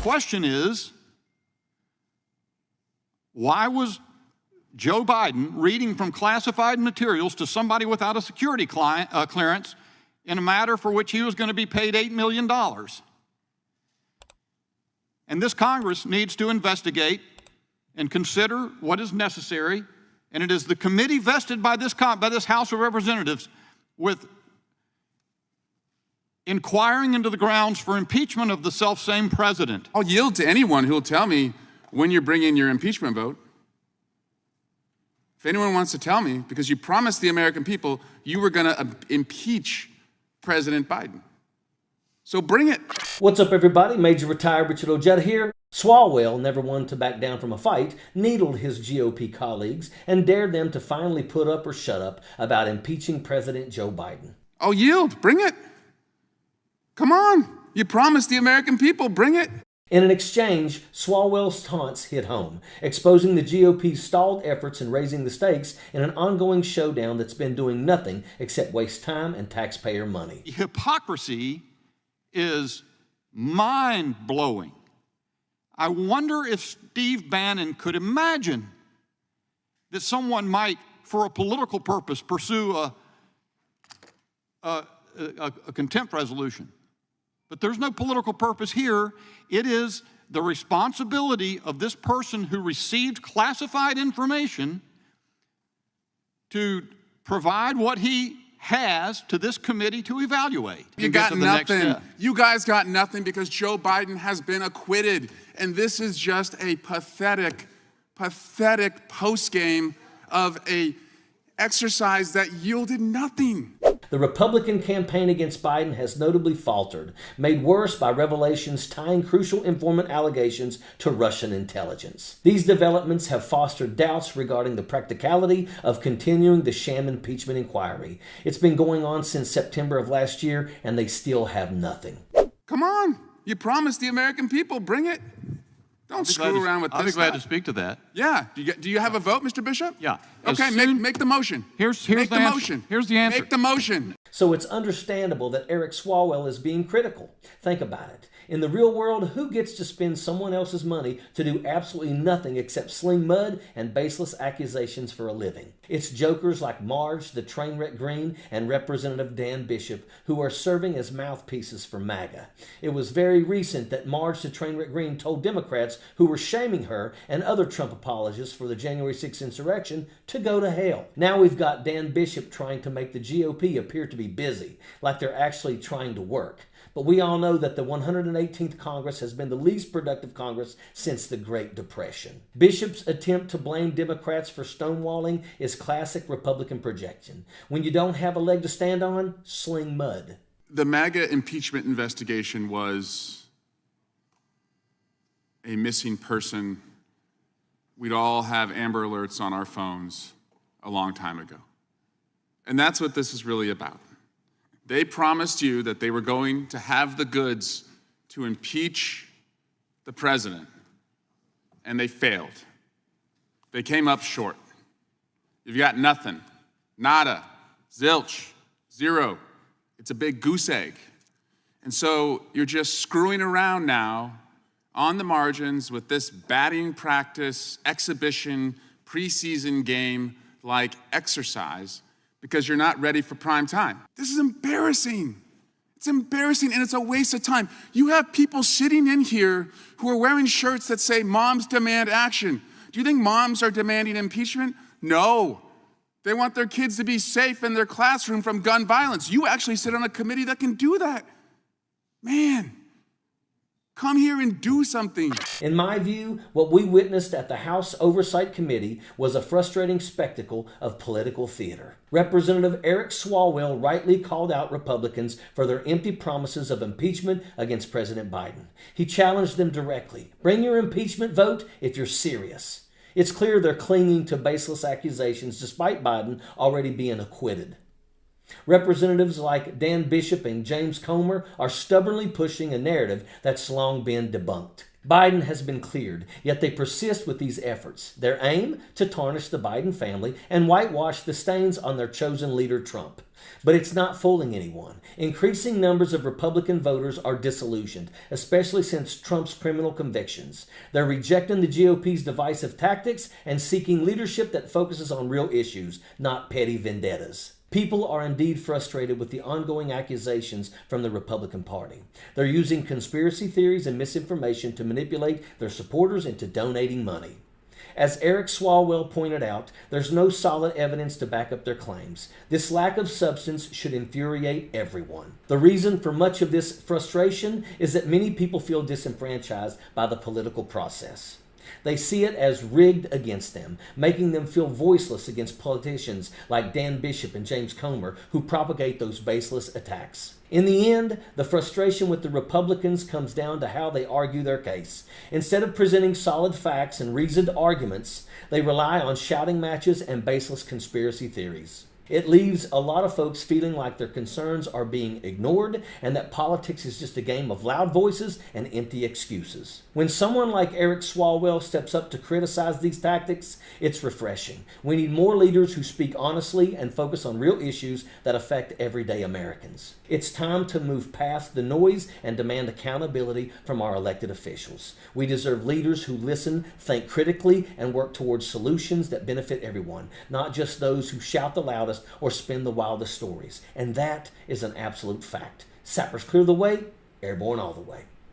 question is, why was Joe Biden reading from classified materials to somebody without a security clearance in a matter for which he was going to be paid $8 million? And this Congress needs to investigate and consider what is necessary, and it is the committee vested by this House of Representatives with inquiring into the grounds for impeachment of the selfsame president. I'll yield to anyone who will tell me when you're bringing your impeachment vote. If anyone wants to tell me, because you promised the American people you were going to impeach President Biden. So bring it. What's up, everybody? Major retired Richard Ojeda here. Swalwell, never one to back down from a fight, needled his GOP colleagues and dared them to finally put up or shut up about impeaching President Joe Biden. I'll yield. Bring it. Come on. You promised the American people. Bring it. In an exchange, Swalwell's taunts hit home, exposing the GOP's stalled efforts in raising the stakes in an ongoing showdown that's been doing nothing except waste time and taxpayer money. Hypocrisy is mind-blowing. I wonder if Steve Bannon could imagine that someone might, for a political purpose, pursue a contempt resolution. But there's no political purpose here. It is the responsibility of this person who received classified information to provide what he has to this committee to evaluate. You got nothing. You guys got nothing because Joe Biden has been acquitted. And this is just a pathetic postgame of a exercise that yielded nothing. The Republican campaign against Biden has notably faltered, made worse by revelations tying crucial informant allegations to Russian intelligence. These developments have fostered doubts regarding the practicality of continuing the sham impeachment inquiry. It's been going on since September of last year, and they still have nothing. Come on. You promised the American people. Bring it. Don't screw around with this. I'll be glad to speak to that. Yeah. Do you have a vote, Mr. Bishop? Yeah. Okay, make the motion. Here's make the motion. Here's the answer. Make the motion. So it's understandable that Eric Swalwell is being critical. Think about it. In the real world, who gets to spend someone else's money to do absolutely nothing except sling mud and baseless accusations for a living? It's jokers like Marge, the Trainwreck Green, and Representative Dan Bishop who are serving as mouthpieces for MAGA. It was very recent that Marge, the Trainwreck Green, told Democrats who were shaming her and other Trump apologists for the January 6th insurrection to go to hell. Now we've got Dan Bishop trying to make the GOP appear to be busy, like they're actually trying to work. But we all know that the 118th Congress has been the least productive Congress since the Great Depression. Bishop's attempt to blame Democrats for stonewalling is classic Republican projection. When you don't have a leg to stand on, sling mud. The MAGA impeachment investigation was a missing person. We'd all have Amber Alerts on our phones a long time ago. And that's what this is really about. They promised you that they were going to have the goods to impeach the president, and they failed. They came up short. You've got nothing. Nada. Zilch. Zero. It's a big goose egg. And so you're just screwing around now on the margins with this batting practice, exhibition, preseason game-like exercise because you're not ready for prime time. This is embarrassing. It's embarrassing, and it's a waste of time. You have people sitting in here who are wearing shirts that say, "Moms demand action." Do you think moms are demanding impeachment? No. They want their kids to be safe in their classroom from gun violence. You actually sit on a committee that can do that. Man, come here and do something. In my view, what we witnessed at the House Oversight Committee was a frustrating spectacle of political theater. Representative Eric Swalwell rightly called out Republicans for their empty promises of impeachment against President Biden. He challenged them directly. Bring your impeachment vote if you're serious. It's clear they're clinging to baseless accusations despite Biden already being acquitted. Representatives like Dan Bishop and James Comer are stubbornly pushing a narrative that's long been debunked. Biden has been cleared, yet they persist with these efforts. Their aim? To tarnish the Biden family and whitewash the stains on their chosen leader, Trump. But it's not fooling anyone. Increasing numbers of Republican voters are disillusioned, especially since Trump's criminal convictions. They're rejecting the GOP's divisive tactics and seeking leadership that focuses on real issues, not petty vendettas. People are indeed frustrated with the ongoing accusations from the Republican Party. They're using conspiracy theories and misinformation to manipulate their supporters into donating money. As Eric Swalwell pointed out, there's no solid evidence to back up their claims. This lack of substance should infuriate everyone. The reason for much of this frustration is that many people feel disenfranchised by the political process. They see it as rigged against them, making them feel voiceless against politicians like Dan Bishop and James Comer who propagate those baseless attacks. In the end, the frustration with the Republicans comes down to how they argue their case. Instead of presenting solid facts and reasoned arguments, they rely on shouting matches and baseless conspiracy theories. It leaves a lot of folks feeling like their concerns are being ignored and that politics is just a game of loud voices and empty excuses. When someone like Eric Swalwell steps up to criticize these tactics, it's refreshing. We need more leaders who speak honestly and focus on real issues that affect everyday Americans. It's time to move past the noise and demand accountability from our elected officials. We deserve leaders who listen, think critically, and work towards solutions that benefit everyone, not just those who shout the loudest or spin the wildest stories. And that is an absolute fact. Sappers clear the way, airborne all the way.